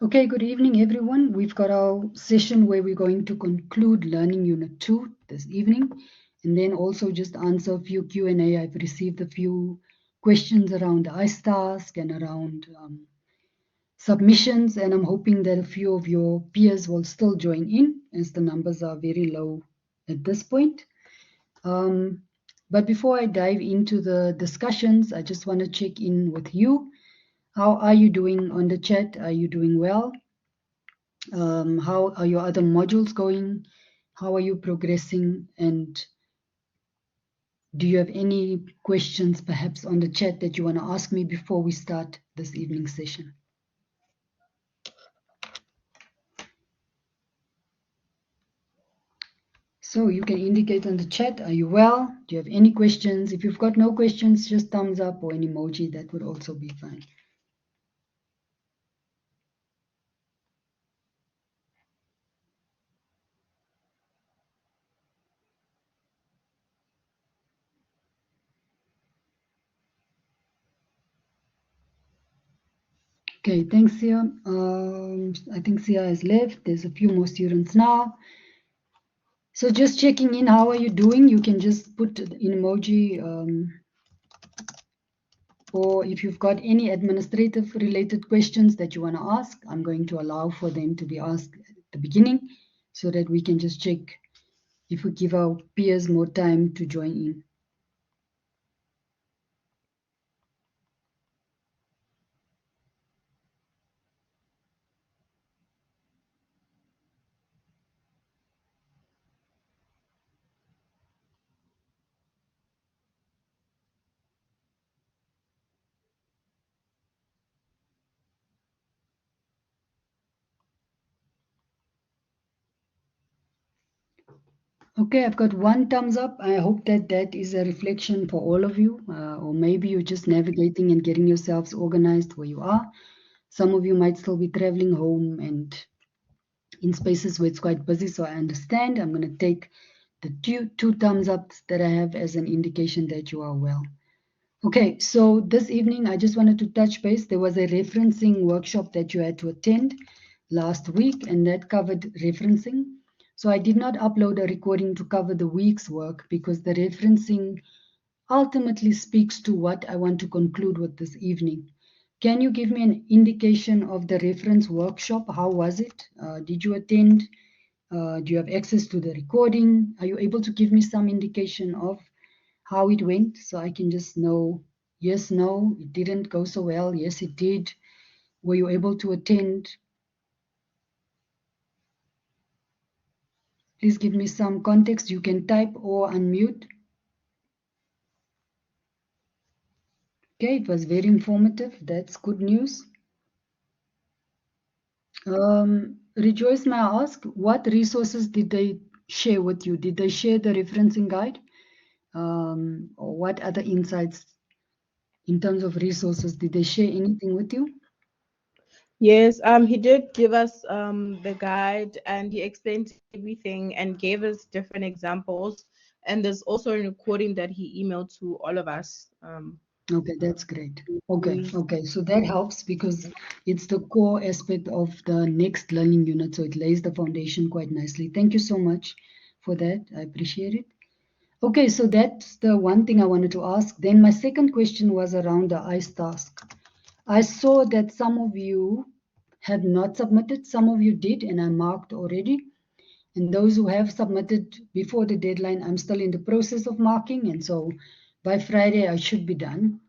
Okay, good evening, everyone. We've got our session where we're going to conclude Learning Unit 2 this evening, and then also just answer a few Q&A. I've received a few questions around the iStask and around submissions, and I'm hoping that a few of your peers will still join in as the numbers are very low at this point. But before I dive into the discussions, I just want to check in with you. How are you doing on the chat? Are you doing well? How are your other modules going? How are you progressing? And do you have any questions perhaps on the chat that you want to ask me before we start this evening's session? So you can indicate on the chat, are you well? Do you have any questions? If you've got no questions, just thumbs up or an emoji, that would also be fine. Okay, thanks, Sia. I think Sia has left. There's a few more students now. So just checking in, how are you doing? You can just put an emoji, or if you've got any administrative related questions that you want to ask, I'm going to allow for them to be asked at the beginning so that we can just check if we give our peers more time to join in. Okay, I've got one thumbs up. I hope that that is a reflection for all of you, or maybe you're just navigating and getting yourselves organized where you are. Some of you might still be traveling home and in spaces where it's quite busy, so I understand. I'm going to take the two thumbs up that I have as an indication that you are well. Okay, so this evening I just wanted to touch base. There was a referencing workshop that you had to attend last week, and that covered referencing. So I did not upload a recording to cover the week's work because the referencing ultimately speaks to what I want to conclude with this evening. Can you give me an indication of the reference workshop? How was it? Did you attend? Do you have access to the recording? Are you able to give me some indication of how it went so I can just know, yes, no, it didn't go so well, yes, it did. Were you able to attend? Please give me some context. You can type or unmute. Okay, it was very informative. That's good news. Rejoice, may I ask, what resources did they share with you? Did they share the referencing guide? Or what other insights in terms of resources? Did they share anything with you? Yes, he did give us the guide, and he explained everything and gave us different examples. And there's also a recording that he emailed to all of us. Okay, that's great. Okay, so that helps because it's the core aspect of the next learning unit, so it lays the foundation quite nicely. Thank you so much for that. I appreciate it. Okay, so that's the one thing I wanted to ask. Then my second question was around the ICE task. I saw that some of you had not submitted, some of you did, and I marked already. And those who have submitted before the deadline, I'm still in the process of marking, and so by Friday I should be done.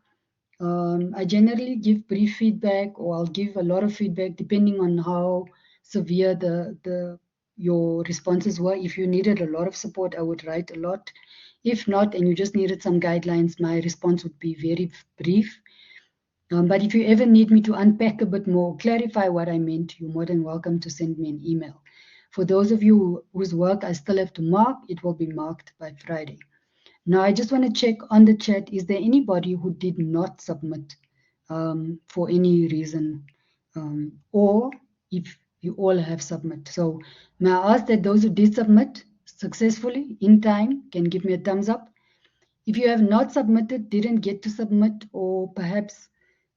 I generally give brief feedback, or I'll give a lot of feedback depending on how severe your responses were. If you needed a lot of support, I would write a lot. If not, and you just needed some guidelines, my response would be very brief. But if you ever need me to unpack a bit more, clarify what I meant, you're more than welcome to send me an email. For those of you whose work I still have to mark, it will be marked by Friday. Now, I just want to check on the chat, is there anybody who did not submit for any reason? Or if you all have submit. So may I ask that those who did submit successfully in time can give me a thumbs up. If you have not submitted, didn't get to submit, or perhaps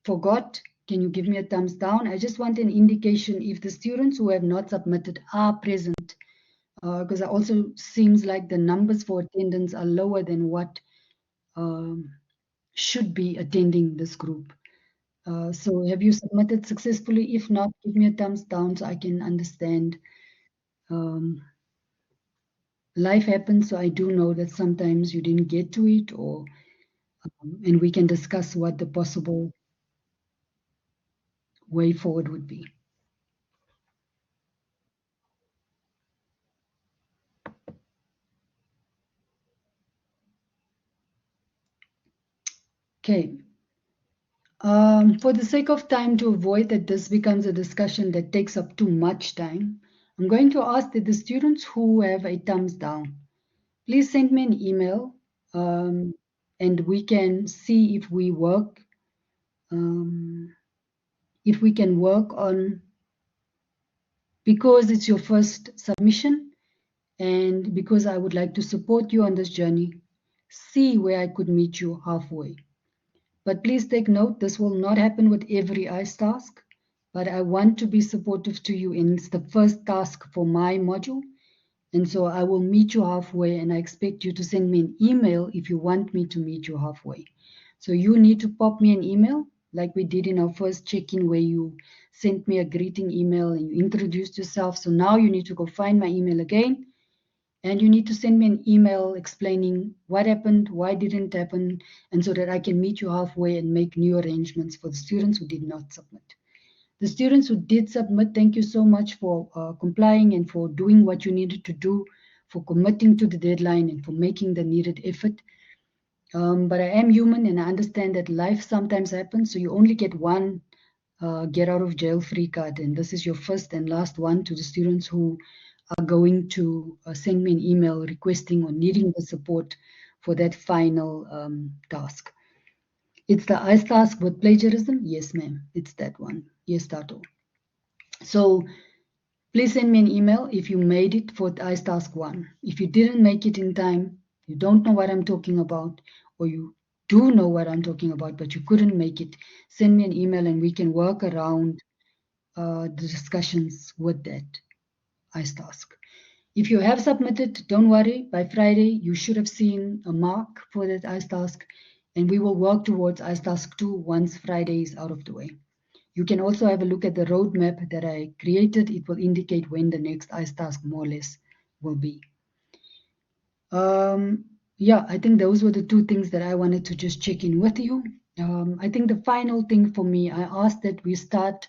forgot, Can you give me a thumbs down? I just want an indication if the students who have not submitted are present, because it also seems like the numbers for attendance are lower than what um, should be attending this group. So have you submitted successfully? If not, give me a thumbs down so I can understand. Um, life happens, so I do know that sometimes you didn't get to it, or and we can discuss what the possible way forward would be. Okay. For the sake of time, to avoid that this becomes a discussion that takes up too much time, I'm going to ask that the students who have a thumbs down, please send me an email, and we can see if we work, if we can work on, because it's your first submission and because I would like to support you on this journey, see where I could meet you halfway. But please take note, this will not happen with every ICE task, but I want to be supportive to you, and it's the first task for my module. And so I will meet you halfway, and I expect you to send me an email if you want me to meet you halfway. So you need to pop me an email like we did in our first check-in, where you sent me a greeting email and you introduced yourself. So now you need to go find my email again, and you need to send me an email explaining what happened, why didn't happen, and so that I can meet you halfway and make new arrangements for the students who did not submit. The students who did submit, thank you so much for complying and for doing what you needed to do, for committing to the deadline and for making the needed effort. But I am human and I understand that life sometimes happens, so you only get one get out of jail free card, and this is your first and last one. To the students who are going to send me an email requesting or needing the support for that final task. It's the ICE task with plagiarism? Yes, ma'am. It's that one. Yes, Tato. So please send me an email if you made it for ICE task 1. If you didn't make it in time, you don't know what I'm talking about, or you do know what I'm talking about, but you couldn't make it, send me an email and we can work around the discussions with that ICE task. If you have submitted, don't worry. By Friday, you should have seen a mark for that ICE task, and we will work towards ICE task 2 once Friday is out of the way. You can also have a look at the roadmap that I created. It will indicate when the next ICE task more or less will be. Yeah, I think those were the two things that I wanted to just check in with you. I think the final thing for me, I asked that we start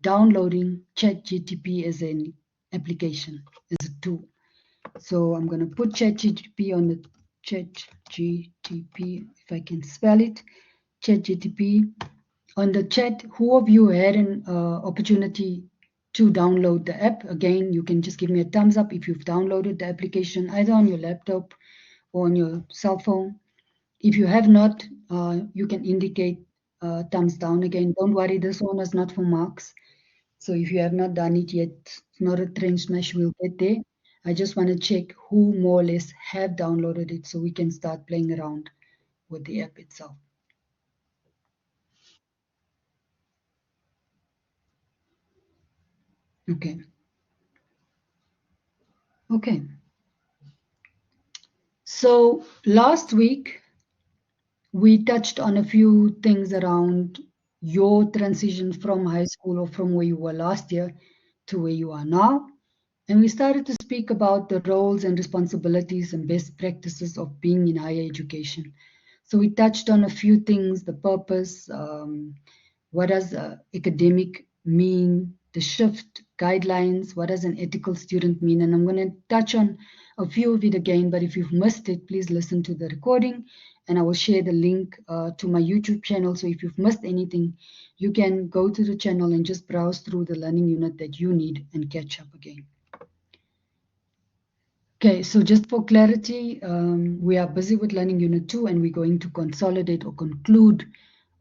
downloading ChatGTP as an application, as a tool. So I'm going to put ChatGTP on the ChatGTP, if I can spell it, ChatGTP. On the chat, who of you had an opportunity to download the app? Again, you can just give me a thumbs up if you've downloaded the application, either on your laptop or on your cell phone. If you have not, you can indicate thumbs down again. Don't worry, this one is not for marks. So if you have not done it yet, it's not a train smash, we'll get there. I just want to check who more or less have downloaded it so we can start playing around with the app itself. Okay. Okay. So last week, we touched on a few things around your transition from high school or from where you were last year to where you are now. And we started to speak about the roles and responsibilities and best practices of being in higher education. So we touched on a few things, the purpose, what does academic mean, the shift guidelines, what does an ethical student mean, and I'm going to touch on a few of it again, but if you've missed it, please listen to the recording, and I will share the link to my YouTube channel. So if you've missed anything, you can go to the channel and just browse through the learning unit that you need and catch up again. Okay, so just for clarity, we are busy with Learning Unit 2 and we're going to consolidate or conclude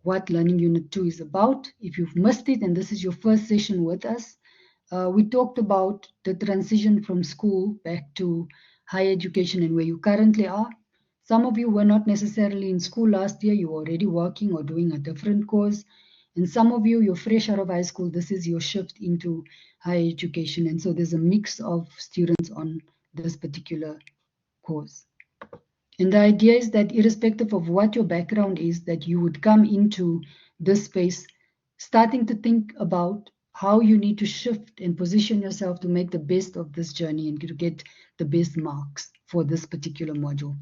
what Learning Unit 2 is about. If you've missed it and this is your first session with us, we talked about the transition from school back to higher education and where you currently are. Some of you were not necessarily in school last year, you were already working or doing a different course. And some of you, you're fresh out of high school, this is your shift into higher education. And so there's a mix of students on this particular course. And the idea is that irrespective of what your background is, that you would come into this space starting to think about how you need to shift and position yourself to make the best of this journey and to get the best marks for this particular module.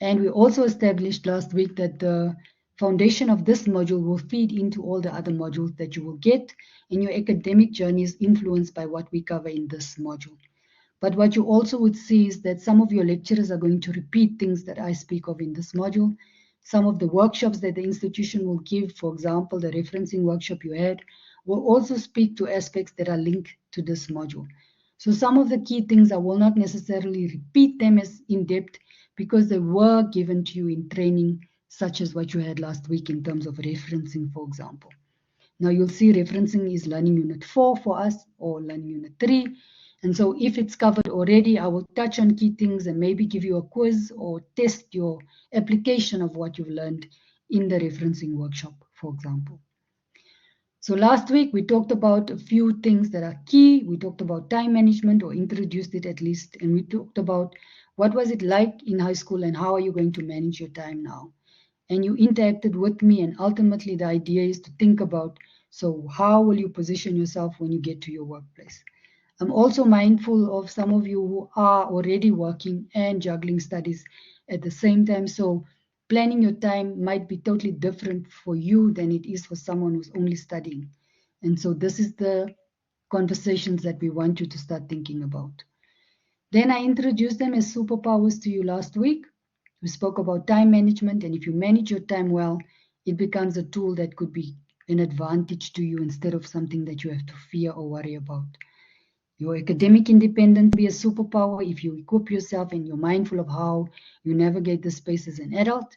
And we also established last week that the foundation of this module will feed into all the other modules that you will get, and your academic journey is influenced by what we cover in this module. But what you also would see is that some of your lecturers are going to repeat things that I speak of in this module. Some of the workshops that the institution will give, for example, the referencing workshop you had, will also speak to aspects that are linked to this module. So some of the key things I will not necessarily repeat them as in depth because they were given to you in training, such as what you had last week in terms of referencing, for example. Now you'll see referencing is Learning Unit 4 for us, or Learning Unit 3. And so if it's covered already, I will touch on key things and maybe give you a quiz or test your application of what you've learned in the referencing workshop, for example. So last week we talked about a few things that are key. We talked about time management, or introduced it at least, and we talked about what was it like in high school and how are you going to manage your time now. And you interacted with me, and ultimately the idea is to think about, so how will you position yourself when you get to your workplace? I'm also mindful of some of you who are already working and juggling studies at the same time. So planning your time might be totally different for you than it is for someone who's only studying. And so this is the conversations that we want you to start thinking about. Then I introduced them as superpowers to you last week. We spoke about time management, and if you manage your time well, it becomes a tool that could be an advantage to you instead of something that you have to fear or worry about. Your academic independence will be a superpower if you equip yourself and you're mindful of how you navigate the space as an adult.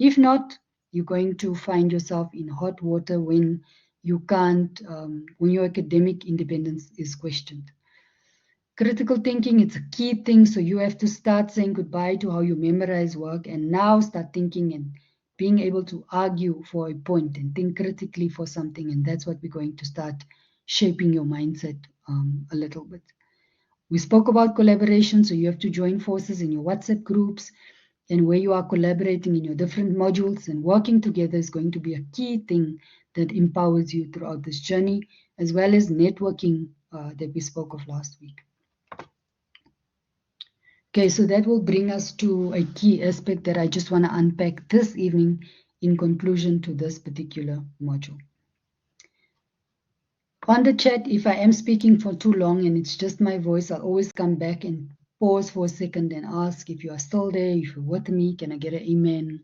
If not, you're going to find yourself in hot water when you can't, when your academic independence is questioned. Critical thinking, it's a key thing, so you have to start saying goodbye to how you memorize work and now start thinking and being able to argue for a point and think critically for something, and that's what we're going to start shaping your mindset a little bit. We spoke about collaboration, so you have to join forces in your WhatsApp groups, and where you are collaborating in your different modules and working together is going to be a key thing that empowers you throughout this journey, as well as networking that we spoke of last week. Okay, so that will bring us to a key aspect that I just want to unpack this evening in conclusion to this particular module. On the chat, if I am speaking for too long and it's just my voice, I'll always come back and pause for a second and ask if you are still there, if you're with me, can I get an amen?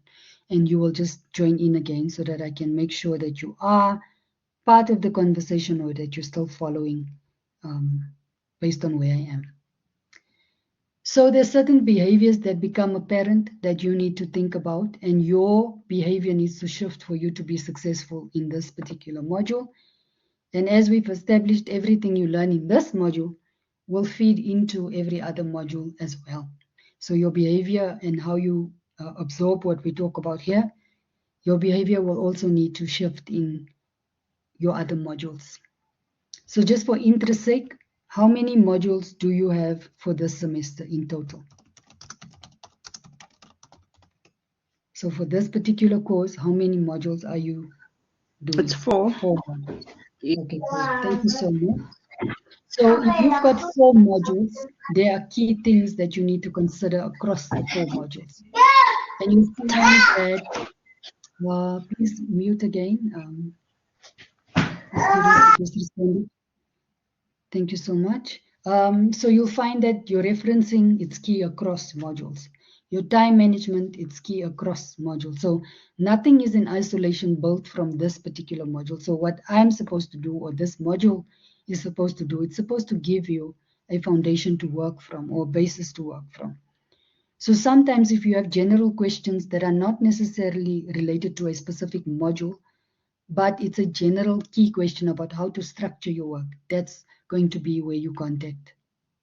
And you will just join in again so that I can make sure that you are part of the conversation or that you're still following based on where I am. So there's certain behaviors that become apparent that you need to think about, and your behavior needs to shift for you to be successful in this particular module. And as we've established, everything you learn in this module will feed into every other module as well. So your behavior and how you absorb what we talk about here, your behavior will also need to shift in your other modules. So just for interest's sake, how many modules do you have for this semester in total? So for this particular course, how many modules are you doing? It's 4. 4 modules. Okay, great. Thank you so much. So if you've got 4 modules, there are key things that you need to consider across the 4 modules. And you find that, please mute again. Just responded. Thank you so much. So you'll find that your referencing, it's key across modules. Your time management, it's key across modules. So nothing is in isolation built from this particular module. So what I'm supposed to do, or this module is supposed to do, it's supposed to give you a foundation to work from or a basis to work from. So sometimes if you have general questions that are not necessarily related to a specific module, but it's a general key question about how to structure your work, that's going to be where you contact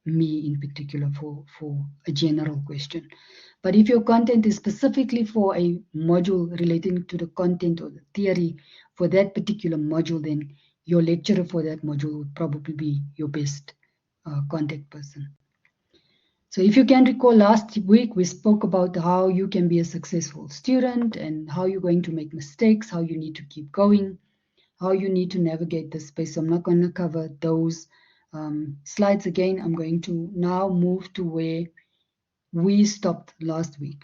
me in particular for a general question. But if your content is specifically for a module relating to the content or the theory for that particular module, then your lecturer for that module would probably be your best contact person. So if you can recall, last week we spoke about how you can be a successful student and how you're going to make mistakes, how you need to keep going, how you need to navigate this space. So I'm not going to cover those slides again. I'm going to now move to where we stopped last week.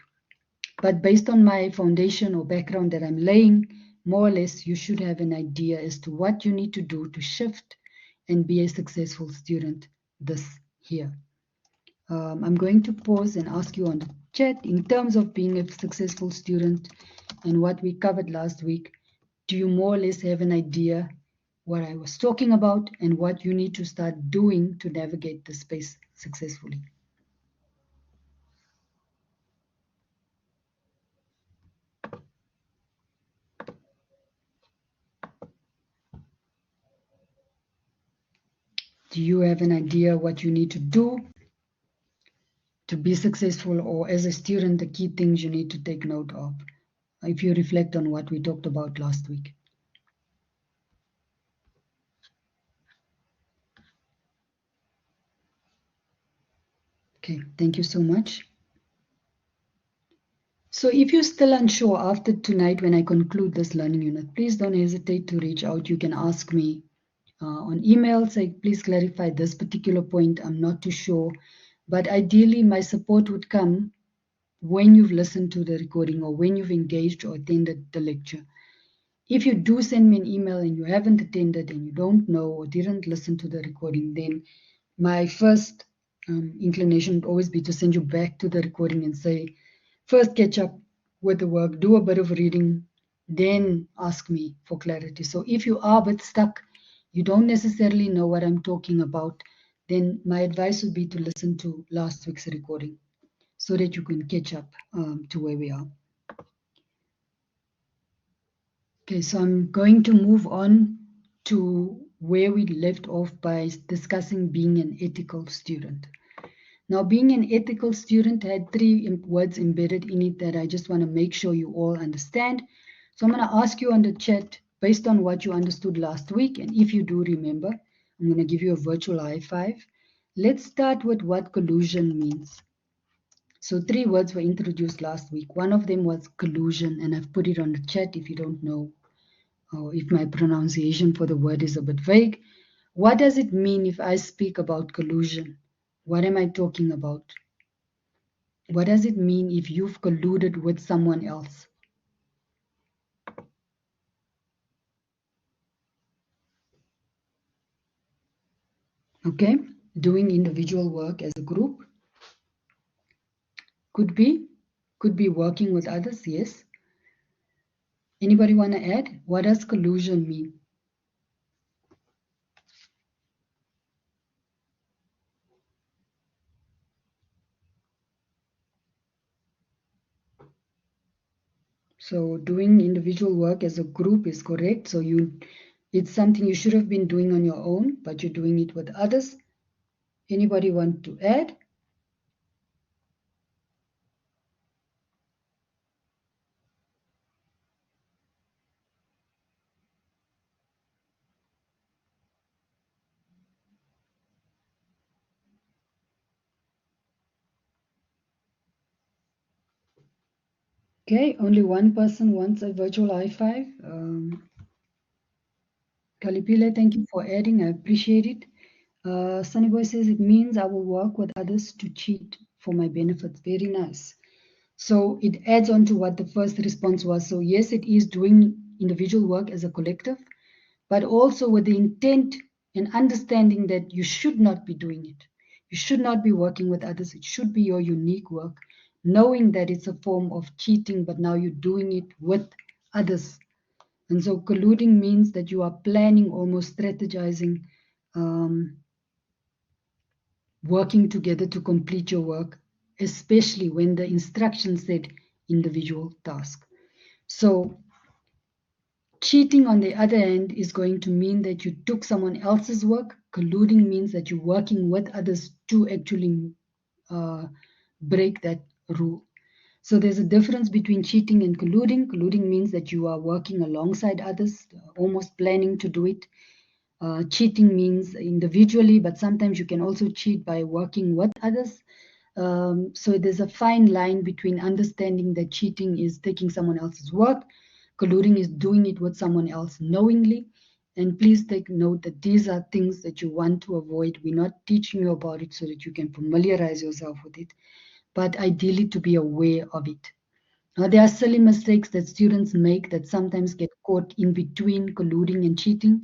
But based on my foundation or background that I'm laying, more or less you should have an idea as to what you need to do to shift and be a successful student this year. I'm going to pause and ask you on the chat, in terms of being a successful student and what we covered last week, do you more or less have an idea what I was talking about and what you need to start doing to navigate the space successfully? Do you have an idea what you need to do to be successful, or as a student, the key things you need to take note of if you reflect on what we talked about last week? Okay, thank you so much. So if you're still unsure after tonight when I conclude this learning unit, please don't hesitate to reach out. You can ask me on email, say, please clarify this particular point. I'm not too sure. But ideally, my support would come when you've listened to the recording or when you've engaged or attended the lecture. If you do send me an email and you haven't attended and you don't know or didn't listen to the recording, then my first inclination would always be to send you back to the recording and say, first catch up with the work, do a bit of reading, then ask me for clarity. So if you are a bit stuck, you don't necessarily know what I'm talking about, then my advice would be to listen to last week's recording so that you can catch up to where we are. Okay, so I'm going to move on to where we left off by discussing being an ethical student. Now, being an ethical student had three words embedded in it that I just want to make sure you all understand. So I'm going to ask you on the chat based on what you understood last week. And if you do remember, I'm going to give you a virtual high five. Let's start with what collusion means. So three words were introduced last week. One of them was collusion, and I've put it on the chat if you don't know, or if my pronunciation for the word is a bit vague. What does it mean if I speak about collusion? What am I talking about? What does it mean if you've colluded with someone else? Okay, doing individual work as a group. Could be working with others, yes. Anybody want to add? What does collusion mean? So doing individual work as a group is correct. So it's something you should have been doing on your own, but you're doing it with others. Anybody want to add? Okay, only one person wants a virtual high five. Kalipile, thank you for adding. I appreciate it. Sunny Boy says it means I will work with others to cheat for my benefits. Very nice. So it adds on to what the first response was. So yes, it is doing individual work as a collective, but also with the intent and understanding that you should not be doing it. You should not be working with others. It should be your unique work, knowing that it's a form of cheating, but now you're doing it with others. And so colluding means that you are planning, almost strategizing, working together to complete your work, especially when the instructions said individual task. So Cheating, on the other hand, is going to mean that you took someone else's work. Colluding means that you're working with others to actually break that rule. So there's a difference between cheating and colluding. Colluding means that you are working alongside others, almost planning to do it. Cheating means individually, but sometimes you can also cheat by working with others. So there's a fine line between understanding that cheating is taking someone else's work, colluding is doing it with someone else knowingly. And please take note that these are things that you want to avoid. We're not teaching you about it so that you can familiarize yourself with it, but ideally to be aware of it. Now, there are silly mistakes that students make that sometimes get caught in between colluding and cheating.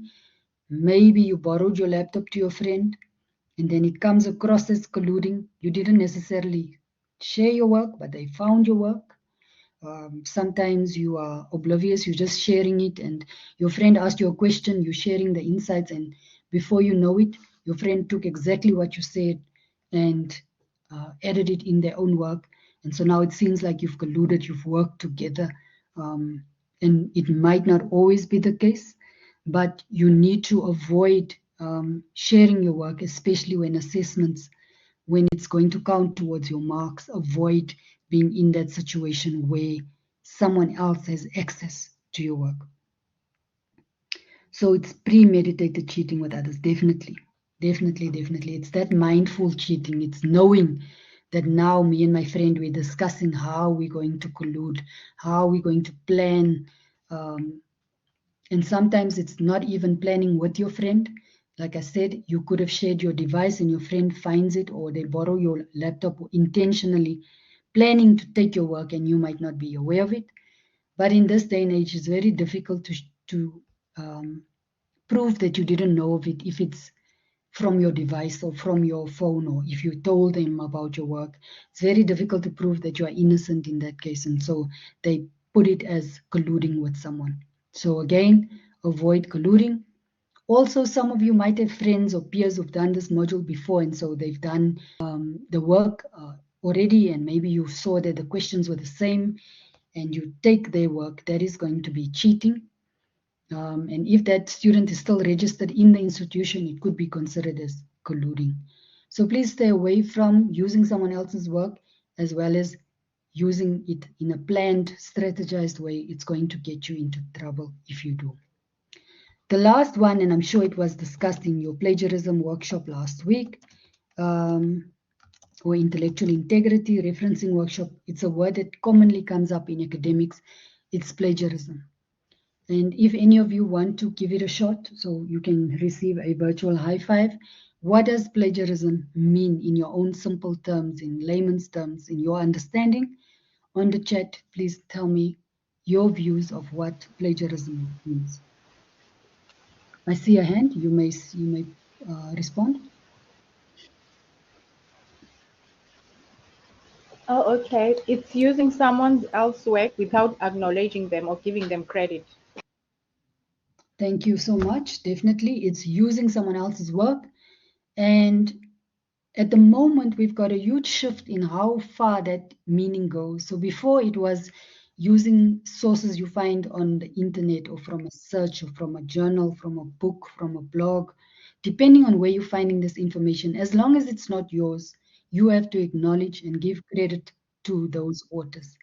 Maybe you borrowed your laptop to your friend and then it comes across as colluding. You didn't necessarily share your work, but they found your work. Sometimes you are oblivious, you're just sharing it, and your friend asked you a question, you're sharing the insights, and before you know it, your friend took exactly what you said and added it in their own work. And so now it seems like you've colluded, you've worked together. And it might not always be the case, but you need to avoid sharing your work, especially when assessments, when it's going to count towards your marks. Avoid being in that situation where someone else has access to your work. So it's premeditated cheating with others, definitely. Definitely. It's that mindful cheating. It's knowing that now me and my friend, we're discussing how we're going to collude, how we're going to plan. And sometimes it's not even planning with your friend. Like I said, you could have shared your device and your friend finds it, or they borrow your laptop intentionally, planning to take your work, and you might not be aware of it. But in this day and age, it's very difficult to prove that you didn't know of it if it's from your device or from your phone, or if you told them about your work. It's very difficult to prove that you are innocent in that case. And so they put it as colluding with someone. So again, avoid colluding. Also, some of you might have friends or peers who've done this module before, and so they've done the work already, and maybe you saw that the questions were the same, and you take their work. That is going to be cheating. And if that student is still registered in the institution, it could be considered as colluding. So please stay away from using someone else's work, as well as using it in a planned, strategized way. It's going to get you into trouble if you do. The last one, and I'm sure it was discussed in your plagiarism workshop last week, or intellectual integrity referencing workshop. It's a word that commonly comes up in academics. It's plagiarism. And if any of you want to give it a shot, so you can receive a virtual high five, what does plagiarism mean in your own simple terms, in layman's terms, in your understanding? On the chat, please tell me your views of what plagiarism means. I see a hand. You may respond. Oh, okay. It's using someone else's work without acknowledging them or giving them credit. Thank you so much. Definitely, it's using someone else's work. And at the moment, we've got a huge shift in how far that meaning goes. So before, it was using sources you find on the internet, or from a search, or from a journal, from a book, from a blog, depending on where you're finding this information. As long as it's not yours, you have to acknowledge and give credit to those authors.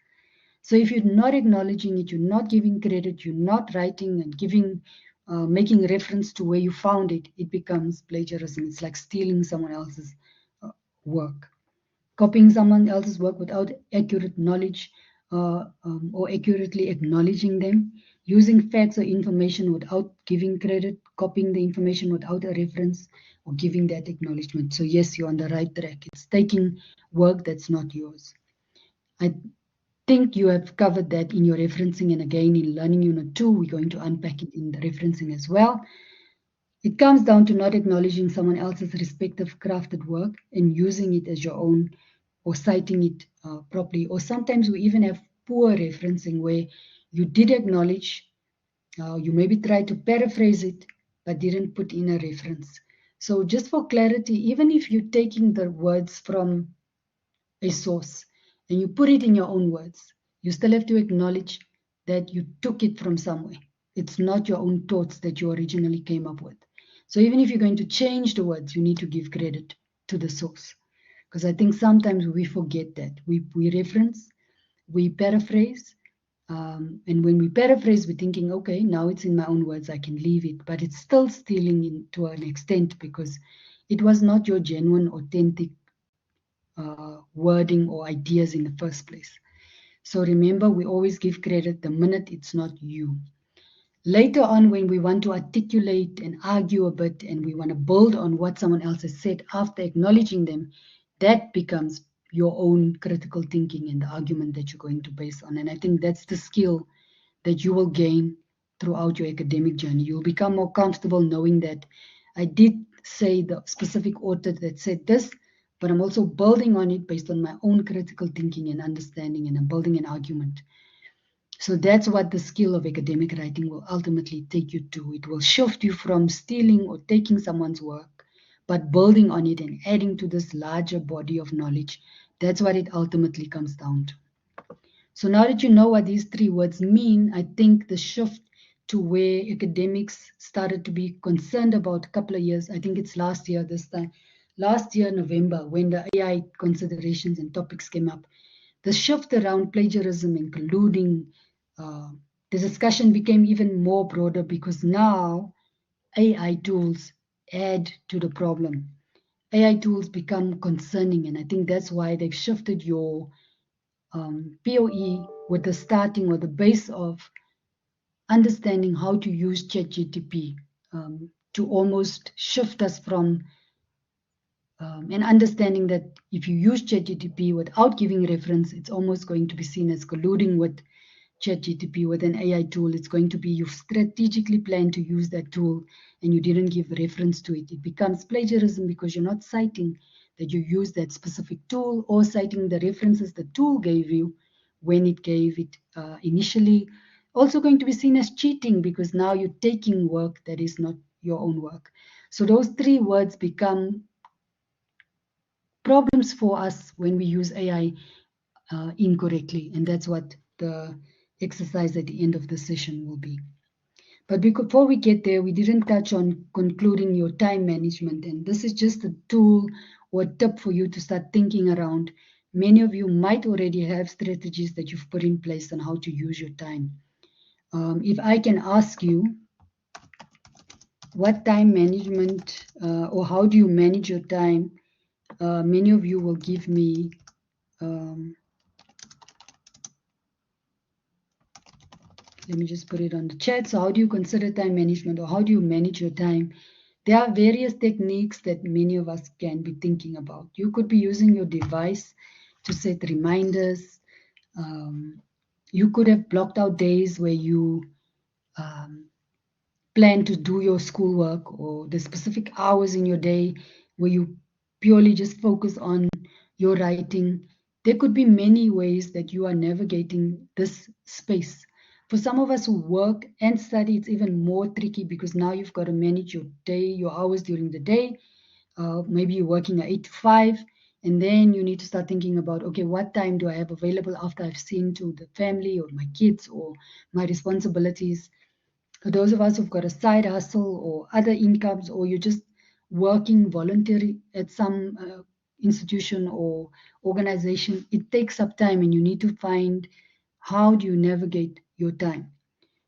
So if you're not acknowledging it, you're not giving credit, you're not writing and giving, making reference to where you found it, it becomes plagiarism. It's like stealing someone else's work. Copying someone else's work without accurate knowledge, or accurately acknowledging them, using facts or information without giving credit, copying the information without a reference or giving that acknowledgement. So yes, you're on the right track. It's taking work that's not yours. I think you have covered that in your referencing, and again in Learning Unit 2, we're going to unpack it in the referencing as well. It comes down to not acknowledging someone else's respective crafted work and using it as your own, or citing it properly. Or sometimes we even have poor referencing where you did acknowledge, you maybe tried to paraphrase it, but didn't put in a reference. So just for clarity, even if you're taking the words from a source and you put it in your own words, you still have to acknowledge that you took it from somewhere. It's not your own thoughts that you originally came up with. So even if you're going to change the words, you need to give credit to the source. Because I think sometimes we forget that. We reference, we paraphrase, and when we paraphrase, we're thinking, okay, now it's in my own words, I can leave it. But it's still stealing to an extent because it was not your genuine, authentic wording or ideas in the first place. So remember, we always give credit the minute it's not you. Later on, when we want to articulate and argue a bit and we want to build on what someone else has said after acknowledging them, that becomes your own critical thinking and the argument that you're going to base on. And I think that's the skill that you will gain throughout your academic journey. You'll become more comfortable knowing that I did say the specific author that said this, but I'm also building on it based on my own critical thinking and understanding, and I'm building an argument. So that's what the skill of academic writing will ultimately take you to. It will shift you from stealing or taking someone's work, but building on it and adding to this larger body of knowledge. That's what it ultimately comes down to. So now that you know what these three words mean, I think the shift to where academics started to be concerned about a couple of years, I think it's last year this time, last year, November, when the AI considerations and topics came up, the shift around plagiarism and colluding, the discussion became even more broader because now AI tools add to the problem. AI tools become concerning, and I think that's why they've shifted your POE with the starting or the base of understanding how to use ChatGPT to almost shift us from an understanding that if you use ChatGPT without giving reference, it's almost going to be seen as colluding with ChatGPT with an AI tool. It's going to be you've strategically planned to use that tool and you didn't give reference to it. It becomes plagiarism because you're not citing that you use that specific tool or citing the references the tool gave you when it gave it initially. Also going to be seen as cheating because now you're taking work that is not your own work. So those three words become problems for us when we use AI incorrectly. And that's what the exercise at the end of the session will be. But before we get there, we didn't touch on concluding your time management. And this is just a tool or a tip for you to start thinking around. Many of you might already have strategies that you've put in place on how to use your time. If I can ask you, what time management or how do you manage your time? Many of you will give me let me just put it on the chat. So how do you consider time management or how do you manage your time? There are various techniques that many of us can be thinking about. You could be using your device to set reminders. You could have blocked out days where you plan to do your schoolwork or the specific hours in your day where you purely just focus on your writing. There could be many ways that you are navigating this space. For some of us who work and study, it's even more tricky because now you've got to manage your day, your hours during the day. Maybe you're working at 8 to 5, and then you need to start thinking about, okay, what time do I have available after I've seen to the family or my kids or my responsibilities? For those of us who've got a side hustle or other incomes, or you're just working voluntary at some institution or organization, it takes up time and you need to find how do you navigate your time.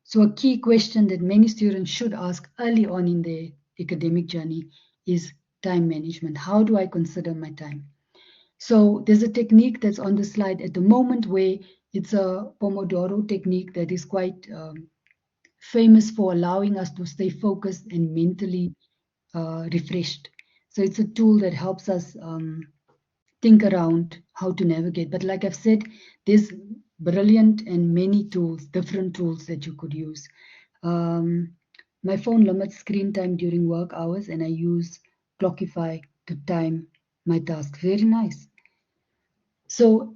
So a key question that many students should ask early on in their academic journey is time management. How do I consider my time? So there's a technique that's on the slide at the moment where it's a Pomodoro technique that is quite famous for allowing us to stay focused and mentally refreshed. So it's a tool that helps us think around how to navigate. But like I've said, there's brilliant and many tools, different tools that you could use. My phone limits screen time during work hours, and I use Clockify to time my tasks. Very nice. So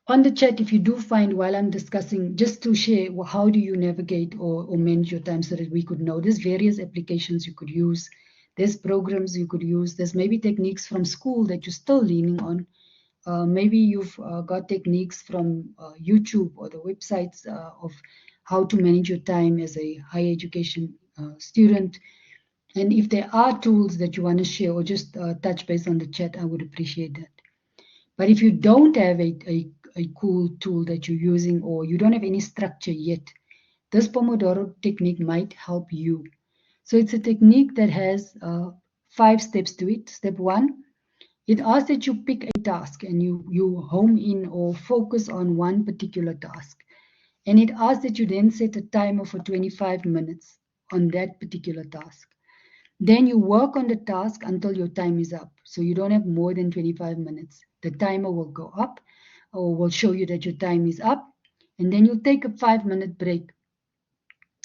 on the chat, if you do find while I'm discussing, just to share how do you navigate or manage your time so that we could know. There's various applications you could use. There's programs you could use. There's maybe techniques from school that you're still leaning on. Maybe you've got techniques from YouTube or the websites of how to manage your time as a higher education student. And if there are tools that you want to share or just touch base on the chat, I would appreciate that. But if you don't have a cool tool that you're using, or you don't have any structure yet, this Pomodoro technique might help you. So it's a technique that has 5 steps to it. Step 1, it asks that you pick a task and you home in or focus on one particular task. And it asks that you then set a timer for 25 minutes on that particular task. Then you work on the task until your time is up. So you don't have more than 25 minutes. The timer will go up or will show you that your time is up. And then you'll take a 5-minute break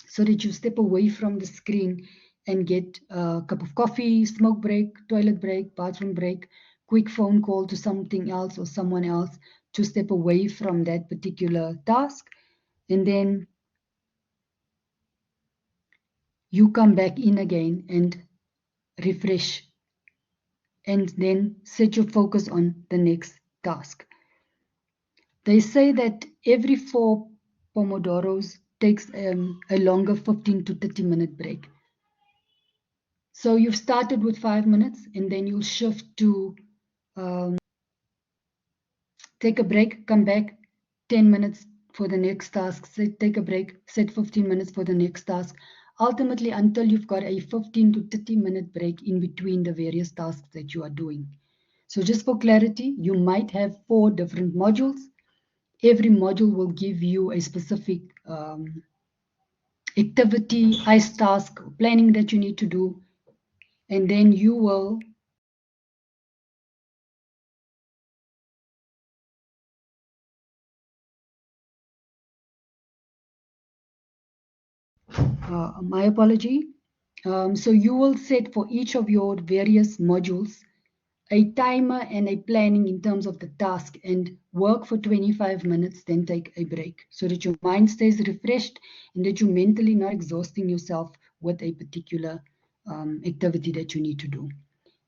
so that you step away from the screen and get a cup of coffee, smoke break, toilet break, bathroom break, quick phone call to something else or someone else to step away from that particular task. And then you come back in again and refresh and then set your focus on the next task. They say that every 4 Pomodoros takes a longer 15 to 30-minute break. So you've started with 5 minutes and then you'll shift to take a break, come back, 10 minutes for the next task, take a break, set 15 minutes for the next task, ultimately until you've got a 15 to 30-minute break in between the various tasks that you are doing. So just for clarity, you might have 4 different modules. Every module will give you a specific activity, ICE task, planning that you need to do, and then you will my apology. So you will set for each of your various modules a timer and a planning in terms of the task and work for 25 minutes, then take a break so that your mind stays refreshed and that you're mentally not exhausting yourself with a particular activity that you need to do.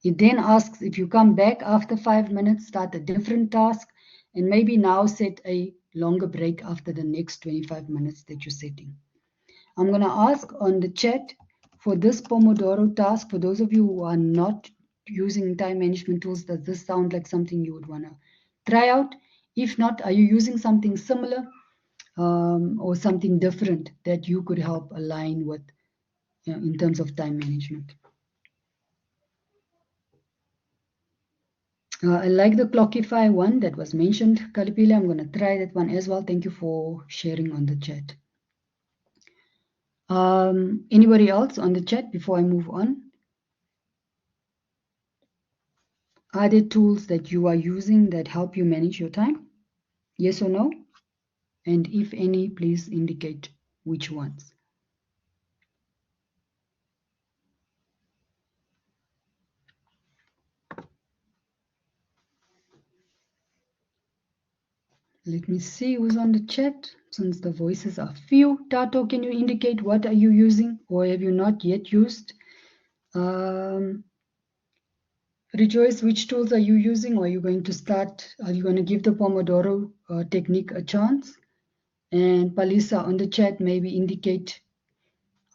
It then asks if you come back after 5 minutes, start a different task, and maybe now set a longer break after the next 25 minutes that you're setting. I'm going to ask on the chat for this Pomodoro task, for those of you who are not using time management tools, does this sound like something you would want to try out? If not, are you using something similar or something different that you could help align with in terms of time management? I like the Clockify one that was mentioned, Kalipile. I'm going to try that one as well. Thank you for sharing on the chat. Anybody else on the chat before I move on? Are there tools that you are using that help you manage your time? Yes or no? And if any, please indicate which ones. Let me see who's on the chat, since the voices are few. Tato, can you indicate what are you using or have you not yet used? Rejoice, which tools are you using? Or are you going to start? Are you going to give the Pomodoro technique a chance? And Palisa on the chat, maybe indicate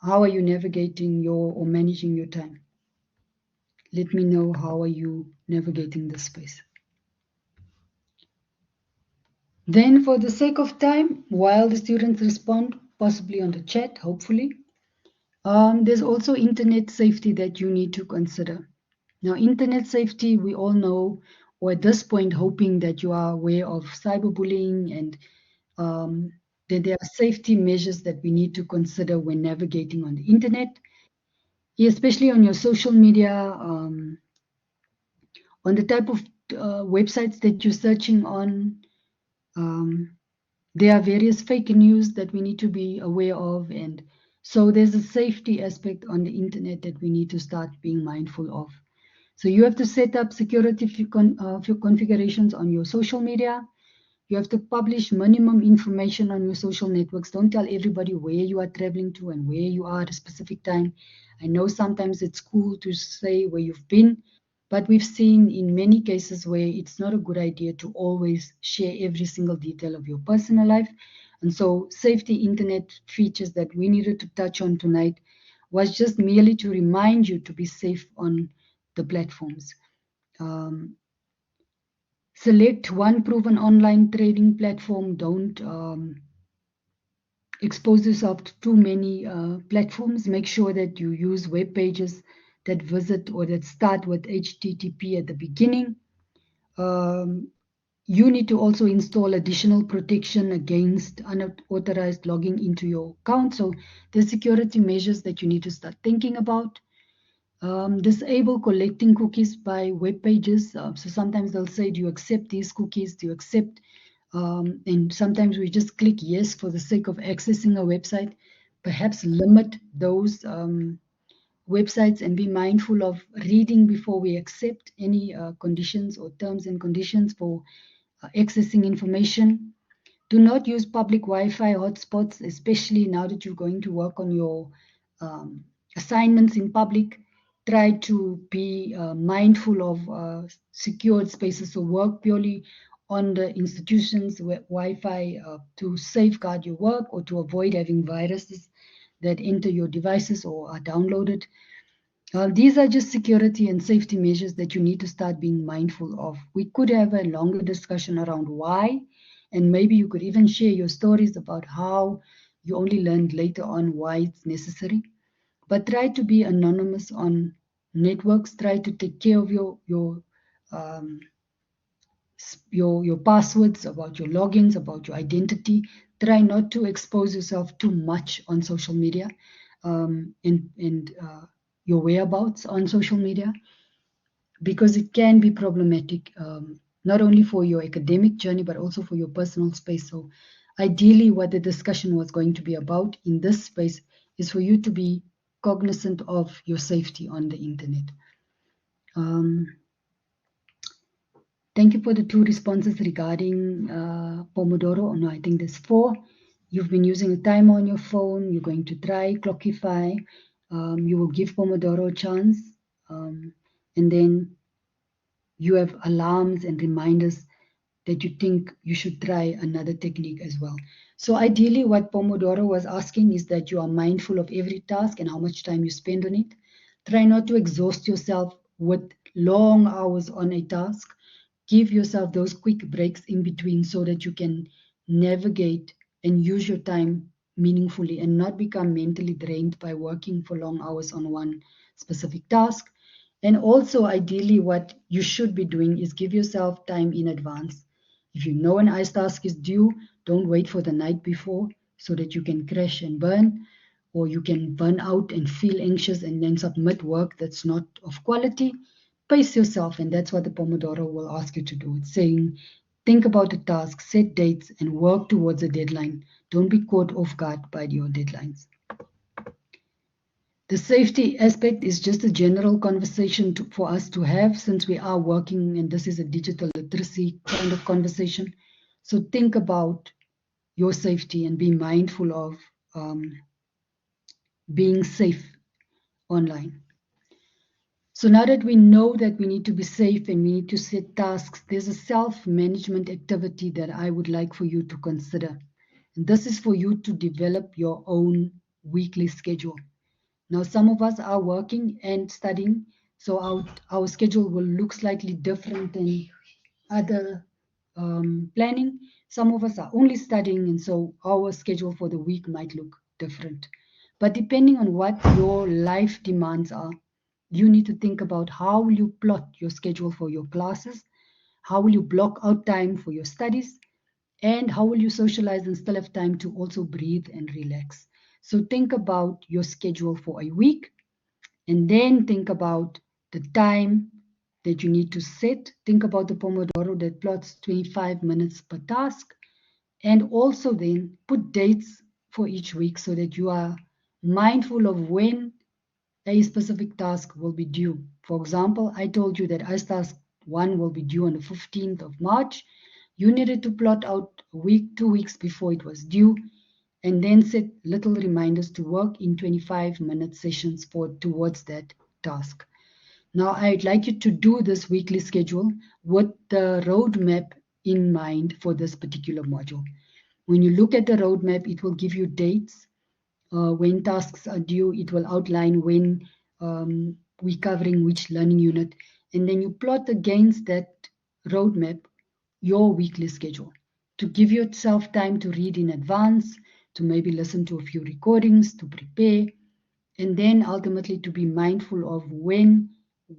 how are you navigating your or managing your time. Let me know how are you navigating this space. Then for the sake of time, while the students respond, possibly on the chat, hopefully, there's also internet safety that you need to consider. Now, internet safety, we all know, or at this point, hoping that you are aware of cyberbullying and that there are safety measures that we need to consider when navigating on the internet, especially on your social media, on the type of websites that you're searching on. There are various fake news that we need to be aware of, and so there's a safety aspect on the internet that we need to start being mindful of. So you have to set up security configurations on your social media. You have to publish minimum information on your social networks. Don't tell everybody where you are traveling to and where you are at a specific time. I know sometimes it's cool to say where you've been, but we've seen in many cases where it's not a good idea to always share every single detail of your personal life. And so safety internet features that we needed to touch on tonight was just merely to remind you to be safe on the platforms. Select one proven online trading platform. Don't expose yourself to too many platforms. Make sure that you use web pages that visit or that start with HTTP at the beginning. You need to also install additional protection against unauthorized logging into your account. So there's security measures that you need to start thinking about. Disable collecting cookies by web pages. So sometimes they'll say, do you accept these cookies? Do you accept? And sometimes we just click yes for the sake of accessing a website. Perhaps limit those websites and be mindful of reading before we accept any conditions or terms and conditions for accessing information. Do not use public Wi-Fi hotspots, especially now that you're going to work on your assignments in public. Try to be mindful of secured spaces. So work purely on the institution's Wi-Fi to safeguard your work or to avoid having viruses that enter your devices or are downloaded. These are just security and safety measures that you need to start being mindful of. We could have a longer discussion around why, and maybe you could even share your stories about how you only learned later on why it's necessary. But try to be anonymous on networks. Try to take care of um, your passwords, about your logins, about your identity. Try not to expose yourself too much on social media and your whereabouts on social media, because it can be problematic, not only for your academic journey but also for your personal space. So ideally what the discussion was going to be about in this space is for you to be cognizant of your safety on the internet. Thank you for the 2 responses regarding Pomodoro. No, I think there's 4. You've been using a timer on your phone. You're going to try Clockify. You will give Pomodoro a chance. And then you have alarms and reminders that you think you should try another technique as well. So ideally what Pomodoro was asking is that you are mindful of every task and how much time you spend on it. Try not to exhaust yourself with long hours on a task. Give yourself those quick breaks in between so that you can navigate and use your time meaningfully and not become mentally drained by working for long hours on one specific task. And also, ideally, what you should be doing is give yourself time in advance. If you know an ice task is due, don't wait for the night before so that you can crash and burn, or you can burn out and feel anxious and then submit work that's not of quality. Pace yourself, and that's what the Pomodoro will ask you to do. It's saying, think about the task, set dates, and work towards a deadline. Don't be caught off guard by your deadlines. The safety aspect is just a general conversation for us to have, since we are working and this is a digital literacy kind of conversation. So think about your safety and be mindful of being safe online. So now that we know that we need to be safe and we need to set tasks, there's a self-management activity that I would like for you to consider. And this is for you to develop your own weekly schedule. Now, some of us are working and studying, so our schedule will look slightly different than other planning. Some of us are only studying, and so our schedule for the week might look different. But depending on what your life demands are, you need to think about how will you plot your schedule for your classes, how will you block out time for your studies, and how will you socialize and still have time to also breathe and relax. So think about your schedule for a week, and then think about the time that you need to set. Think about the Pomodoro that plots 25 minutes per task, and also then put dates for each week so that you are mindful of when a specific task will be due. For example, I told you that ICE task 1 will be due on the 15th of March. You needed to plot out a week, 2 weeks before it was due, and then set little reminders to work in 25-minute sessions towards that task. Now, I'd like you to do this weekly schedule with the roadmap in mind for this particular module. When you look at the roadmap, it will give you dates when tasks are due. It will outline when we're covering which learning unit. And then you plot against that roadmap your weekly schedule to give yourself time to read in advance, to maybe listen to a few recordings, to prepare, and then ultimately to be mindful of when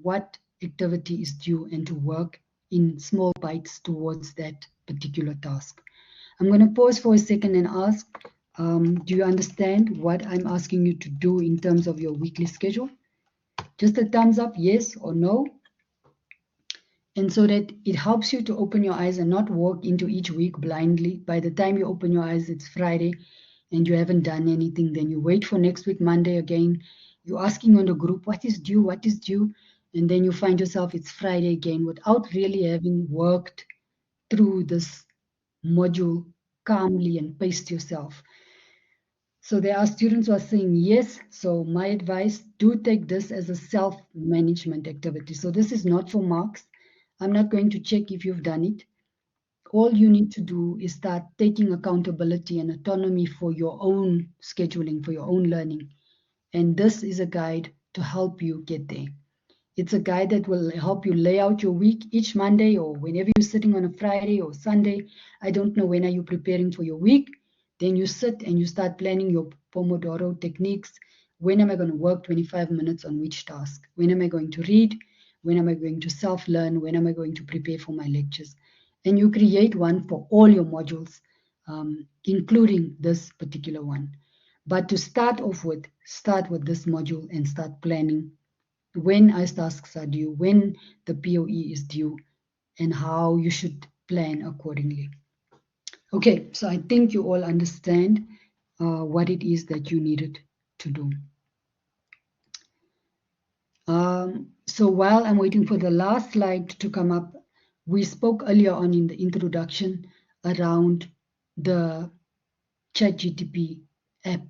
what activity is due and to work in small bites towards that particular task. I'm going to pause for a second and ask, do you understand what I'm asking you to do in terms of your weekly schedule? Just a thumbs up, yes or no. And so that it helps you to open your eyes and not walk into each week blindly. By the time you open your eyes, it's Friday and you haven't done anything. Then you wait for next week, Monday again. You're asking on the group, what is due? What is due? And then you find yourself, it's Friday again without really having worked through this module calmly and paced yourself. So there are students who are saying yes. So my advice, do take this as a self-management activity. So this is not for marks. I'm not going to check if you've done it. All you need to do is start taking accountability and autonomy for your own scheduling, for your own learning. And this is a guide to help you get there. It's a guide that will help you lay out your week each Monday or whenever you're sitting on a Friday or Sunday. I don't know when are you preparing for your week. Then you sit and you start planning your Pomodoro techniques. When am I going to work 25 minutes on which task? When am I going to read? When am I going to self-learn? When am I going to prepare for my lectures? And you create one for all your modules, including this particular one. But to start off with, start with this module and start planning when ICE tasks are due, when the POE is due, and how you should plan accordingly. Okay, so I think you all understand what it is that you needed to do. So while I'm waiting for the last slide to come up, we spoke earlier on in the introduction around the ChatGTP app.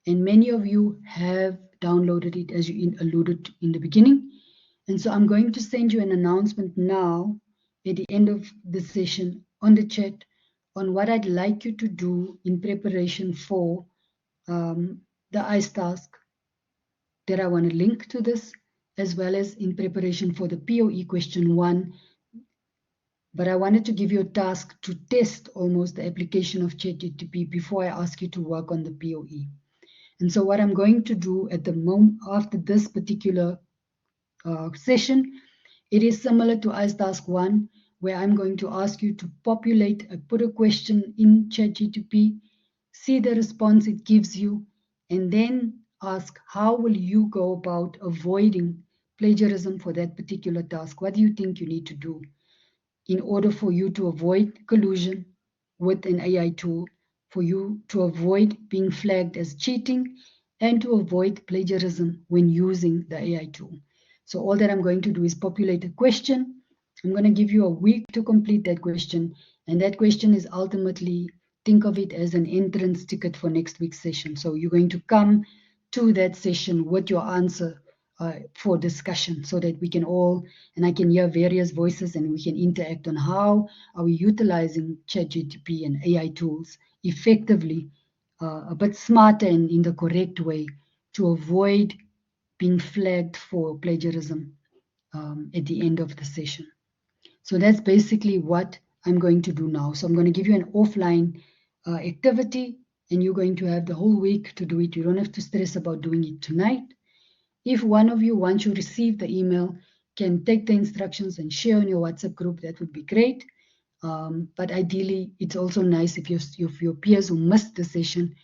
And many of you have downloaded it, as you alluded in the beginning. And so I'm going to send you an announcement now at the end of the session on the chat on what I'd like you to do in preparation for the ICE task that I want to link to this, as well as in preparation for the POE question 1. But I wanted to give you a task to test almost the application of ChatGPT before I ask you to work on the POE. And so what I'm going to do at the moment after this particular session, it is similar to ICE Task 1, where I'm going to ask you to populate, put a question in ChatGPT, see the response it gives you, and then ask how will you go about avoiding plagiarism for that particular task? What do you think you need to do in order for you to avoid collusion with an AI tool, for you to avoid being flagged as cheating, and to avoid plagiarism when using the AI tool? So all that I'm going to do is populate a question. I'm going to give you a week to complete that question. And that question is ultimately, think of it as an entrance ticket for next week's session. So you're going to come to that session with your answer for discussion so that we can all, and I can hear various voices and we can interact on how are we utilizing ChatGPT and AI tools effectively, a bit smarter and in the correct way to avoid being flagged for plagiarism at the end of the session. So that's basically what I'm going to do now. So I'm going to give you an offline activity and you're going to have the whole week to do it. You don't have to stress about doing it tonight. If one of you, once you receive the email, can take the instructions and share on your WhatsApp group, that would be great. But ideally, it's also nice if your peers who missed the session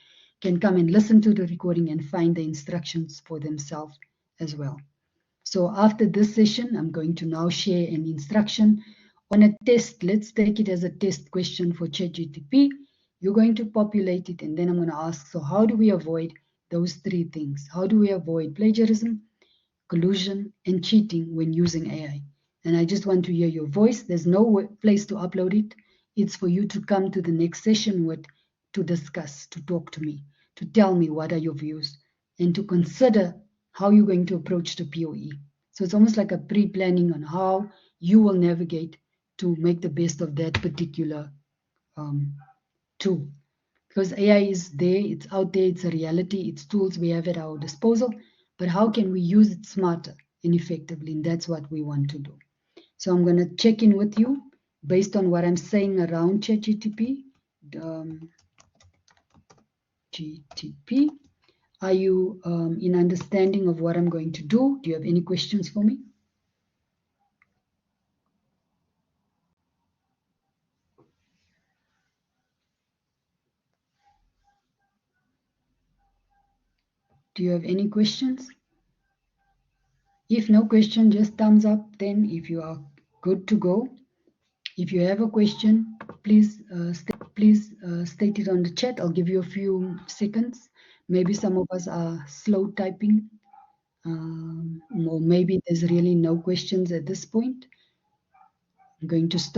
can come and listen to the recording and find the instructions for themselves as well. So after this session, I'm going to now share an instruction on a test. Let's take it as a test question for ChatGPT. You're going to populate it, and then I'm going to ask, so how do we avoid those three things? How do we avoid plagiarism, collusion, and cheating when using AI? And I just want to hear your voice. There's no place to upload it. It's for you to come to the next session with, to discuss, to talk to me, to tell me what are your views, and to consider how you're going to approach the POE. So it's almost like a pre-planning on how you will navigate to make the best of that particular too. Because AI is there, it's out there, it's a reality, it's tools we have at our disposal, but how can we use it smarter and effectively? And that's what we want to do. So I'm going to check in with you based on what I'm saying around ChatGTP. GTP. Are you in understanding of what I'm going to do? Do you have any questions for me? Do you have any questions? If no question, just thumbs up then if you are good to go. If you have a question, please state it on the chat. I'll give you a few seconds. Maybe some of us are slow typing, or maybe there's really no questions at this point. I'm going to stop.